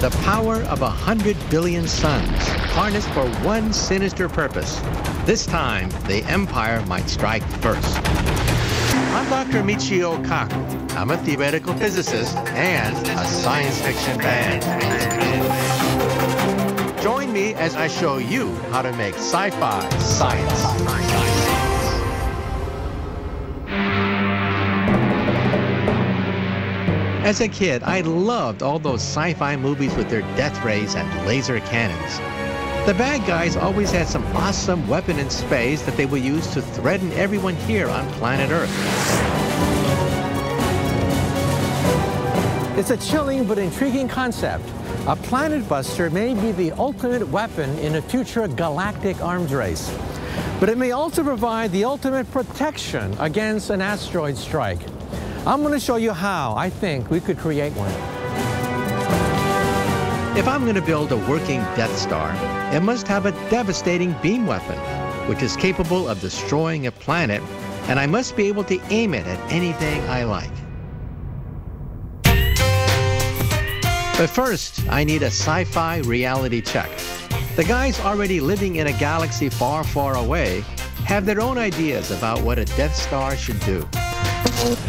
The power of 100 billion suns, harnessed for one sinister purpose. This time, the Empire might strike first. I'm Dr. Michio Kaku. I'm a theoretical physicist and a science fiction fan. Join me as I show you how to make sci-fi science. As a kid, I loved all those sci-fi movies with their death rays and laser cannons. The bad guys always had some awesome weapon in space that they would use to threaten everyone here on planet Earth. It's a chilling but intriguing concept. A planet buster may be the ultimate weapon in a future galactic arms race. But it may also provide the ultimate protection against an asteroid strike. I'm going to show you how I think we could create one. If I'm going to build a working Death Star, it must have a devastating beam weapon, which is capable of destroying a planet, and I must be able to aim it at anything I like. But first, I need a sci-fi reality check. The guys already living in a galaxy far, far away have their own ideas about what a Death Star should do.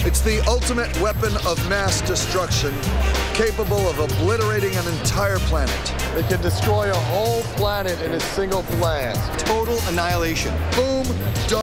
It's the ultimate weapon of mass destruction, capable of obliterating an entire planet. It can destroy a whole planet in a single blast. Total annihilation. Boom, done.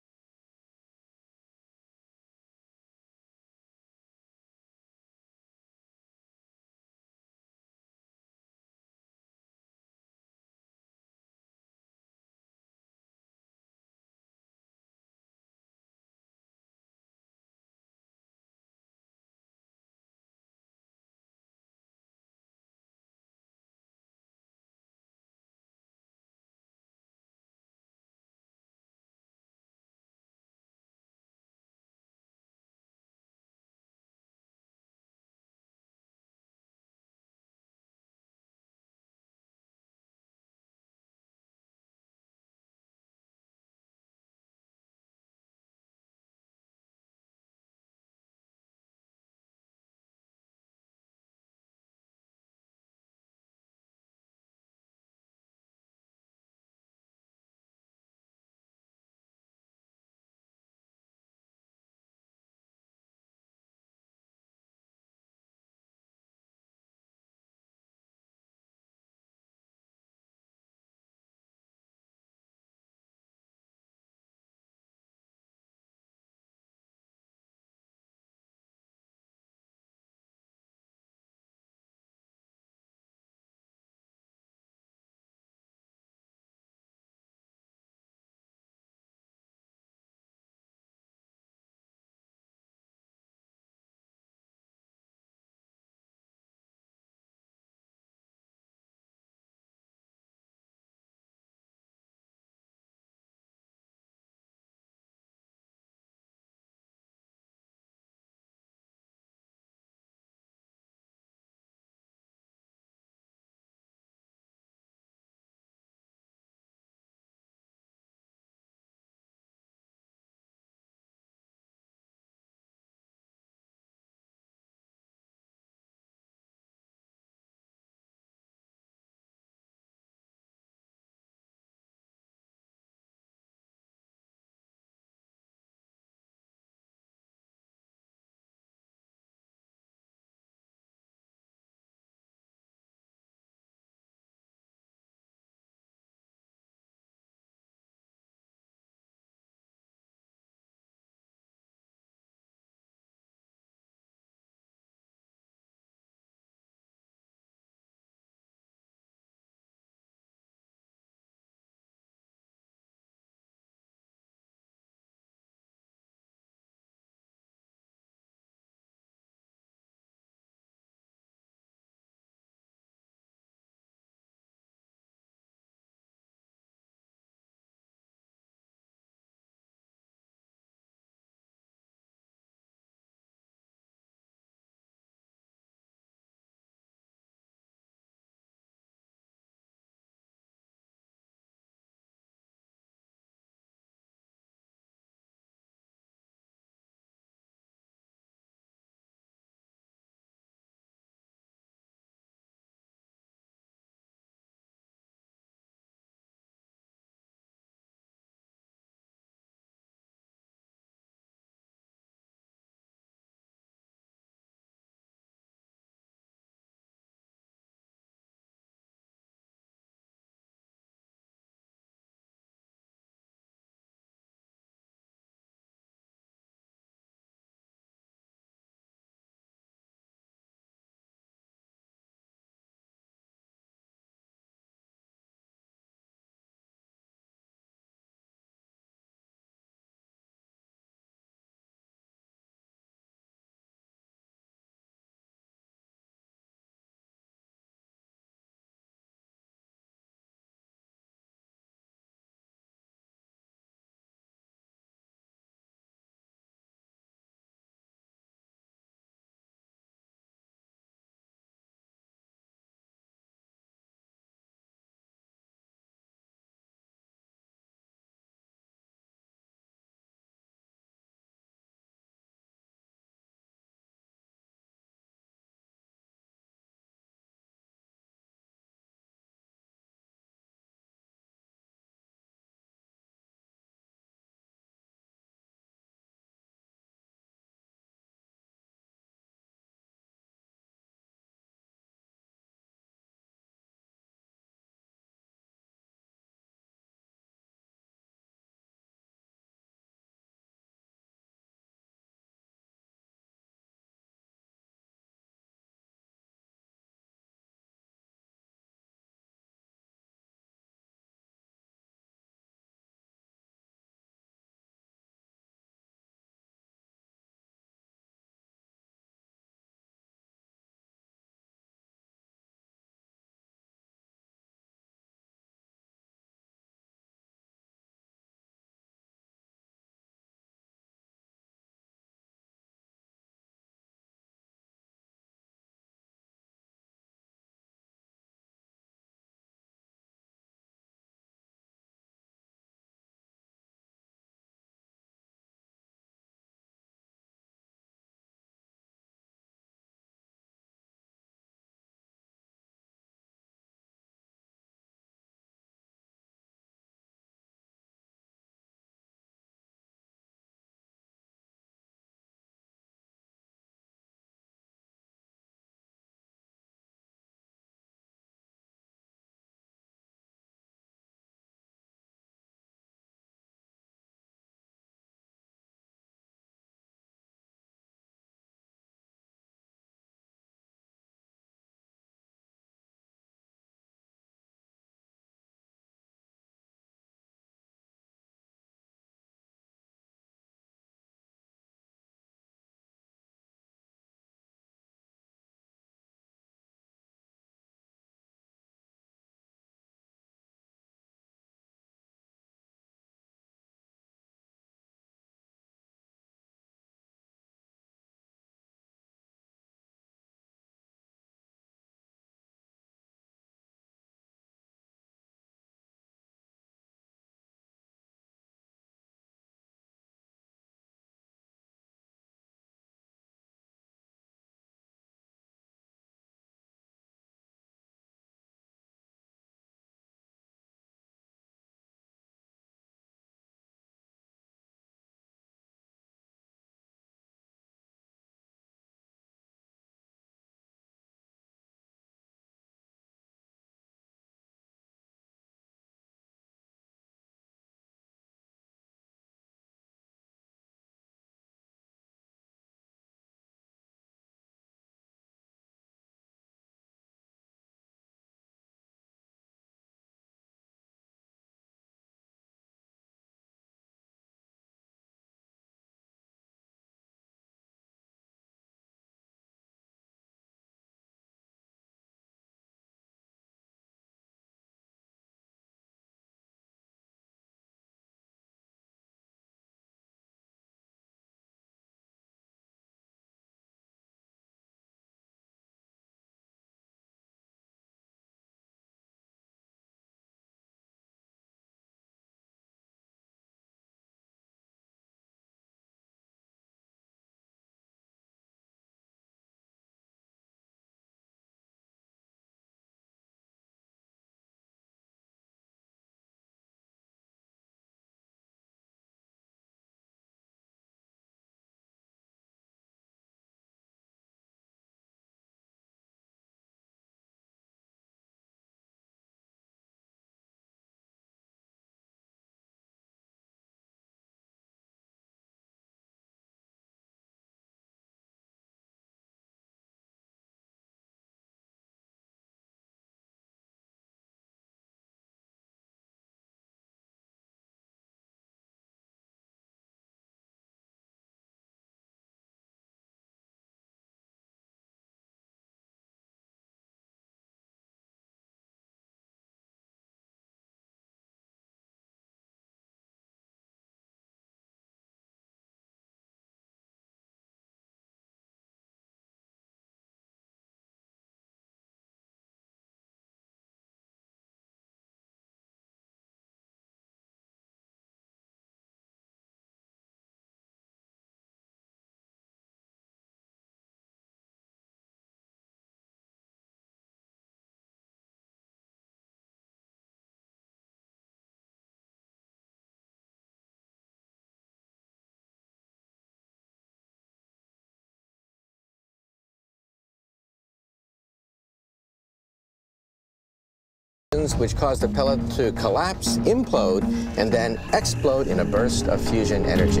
photons which cause the pellet to collapse, implode, and then explode in a burst of fusion energy.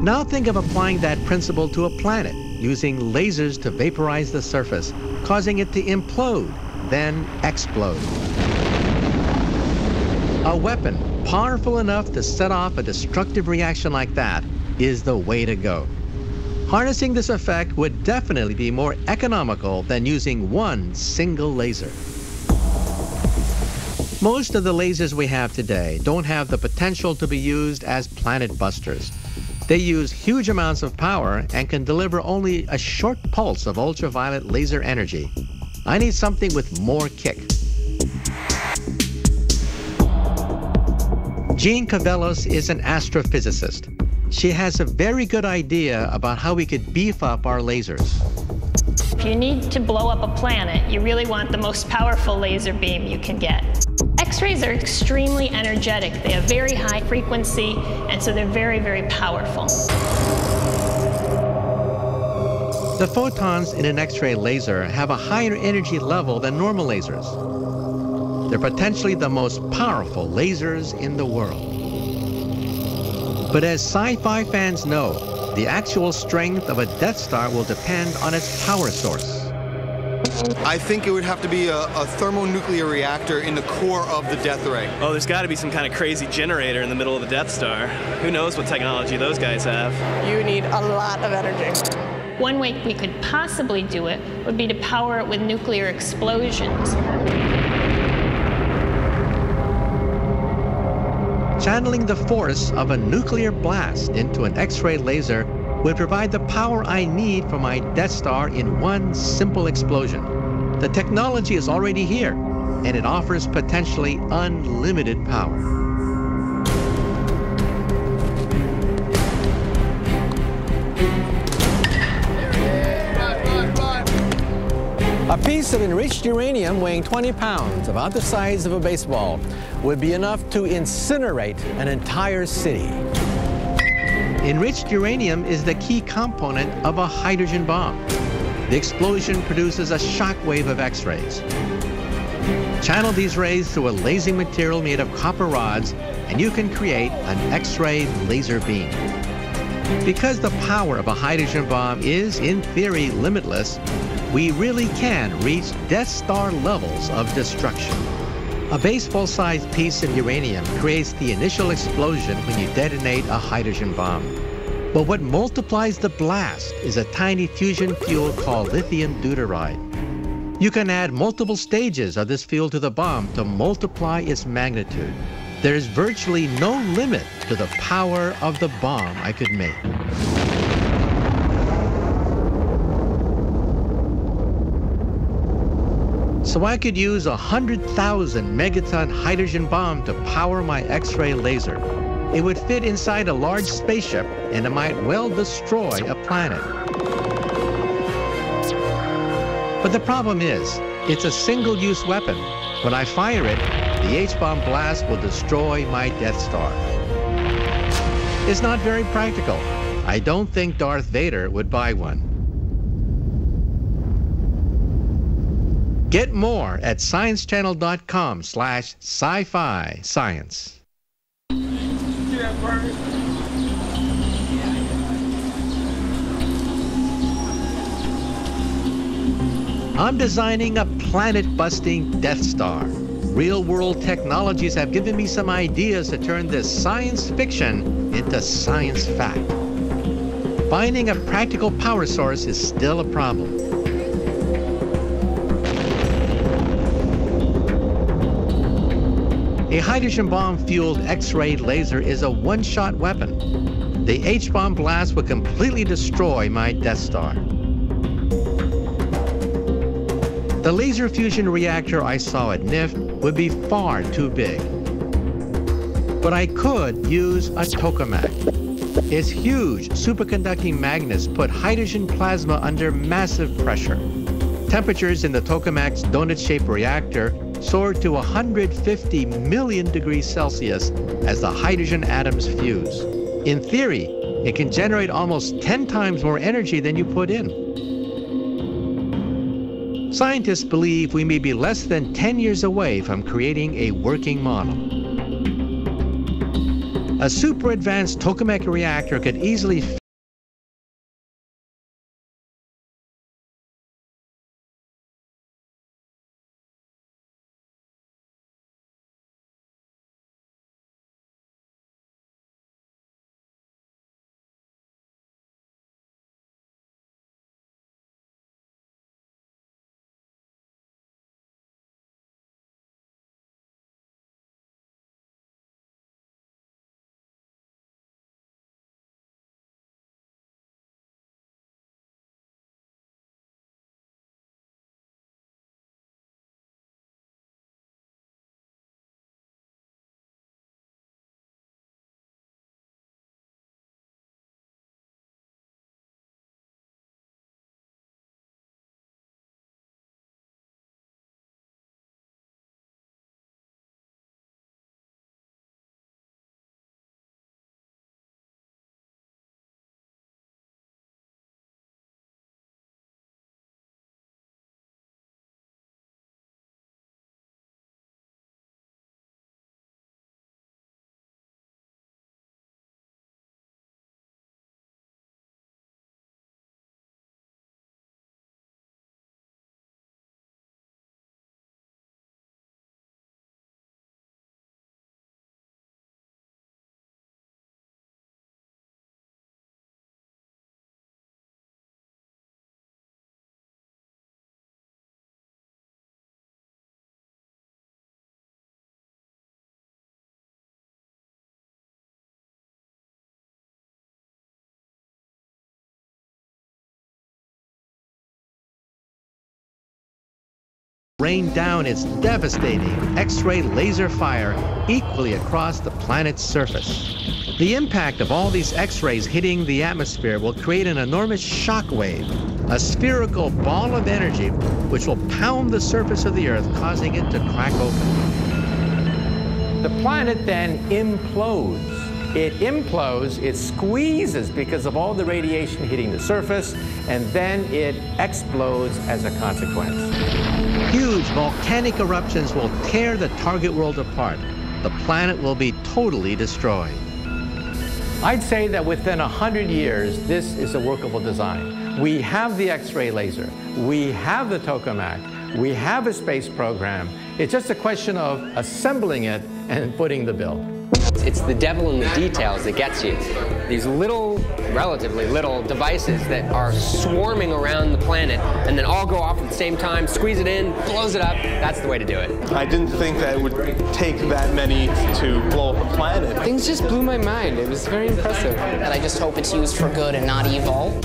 Now think of applying that principle to a planet, using lasers to vaporize the surface, causing it to implode, then explode. A weapon powerful enough to set off a destructive reaction like that is the way to go. Harnessing this effect would definitely be more economical than using one single laser. Most of the lasers we have today don't have the potential to be used as planet busters. They use huge amounts of power and can deliver only a short pulse of ultraviolet laser energy. I need something with more kick. Jean Cavellos is an astrophysicist. She has a very good idea about how we could beef up our lasers. If you need to blow up a planet, you really want the most powerful laser beam you can get. X-rays are extremely energetic. They have very high frequency, and so they're very, very powerful. The photons in an X-ray laser have a higher energy level than normal lasers. They're potentially the most powerful lasers in the world. But as sci-fi fans know, the actual strength of a Death Star will depend on its power source. I think it would have to be a thermonuclear reactor in the core of the Death Ray. Oh, there's got to be some kind of crazy generator in the middle of the Death Star. Who knows what technology those guys have? You need a lot of energy. One way we could possibly do it would be to power it with nuclear explosions. Channeling the force of a nuclear blast into an X-ray laser would provide the power I need for my Death Star in one simple explosion. The technology is already here, and it offers potentially unlimited power. A piece of enriched uranium weighing 20 pounds, about the size of a baseball, would be enough to incinerate an entire city. Enriched uranium is the key component of a hydrogen bomb. The explosion produces a shock wave of X-rays. Channel these rays through a lasing material made of copper rods, and you can create an X-ray laser beam. Because the power of a hydrogen bomb is, in theory, limitless, we really can reach Death Star levels of destruction. A baseball-sized piece of uranium creates the initial explosion when you detonate a hydrogen bomb. But what multiplies the blast is a tiny fusion fuel called lithium deuteride. You can add multiple stages of this fuel to the bomb to multiply its magnitude. There is virtually no limit to the power of the bomb I could make. So I could use a 100,000 megaton hydrogen bomb to power my X-ray laser. It would fit inside a large spaceship, and it might well destroy a planet. But the problem is, it's a single-use weapon. When I fire it, the H-bomb blast will destroy my Death Star. It's not very practical. I don't think Darth Vader would buy one. Get more at sciencechannel.com/sci-fi science. I'm designing a planet-busting Death Star. Real-world technologies have given me some ideas to turn this science fiction into science fact. Finding a practical power source is still a problem. A hydrogen bomb-fueled X-ray laser is a one-shot weapon. The H-bomb blast would completely destroy my Death Star. The laser fusion reactor I saw at NIF would be far too big. But I could use a tokamak. Its huge superconducting magnets put hydrogen plasma under massive pressure. Temperatures in the tokamak's donut-shaped reactor soared to 150 million degrees Celsius as the hydrogen atoms fuse. In theory, it can generate almost 10 times more energy than you put in. Scientists believe we may be less than 10 years away from creating a working model. A super advanced tokamak reactor could easily rain down its devastating X-ray laser fire equally across the planet's surface. The impact of all these X-rays hitting the atmosphere will create an enormous shock wave, a spherical ball of energy which will pound the surface of the Earth, causing it to crack open. The planet then implodes. It implodes, it squeezes because of all the radiation hitting the surface, and then it explodes as a consequence. Huge volcanic eruptions will tear the target world apart. The planet will be totally destroyed. I'd say that within 100 years, this is a workable design. We have the X-ray laser, we have the tokamak, we have a space program. It's just a question of assembling it and footing the bill. It's the devil in the details that gets you. These little, relatively little devices that are swarming around the planet and then all go off at the same time, squeeze it in, blows it up. That's the way to do it. I didn't think that it would take that many to blow up a planet. Things just blew my mind. It was very impressive. And I just hope it's used for good and not evil.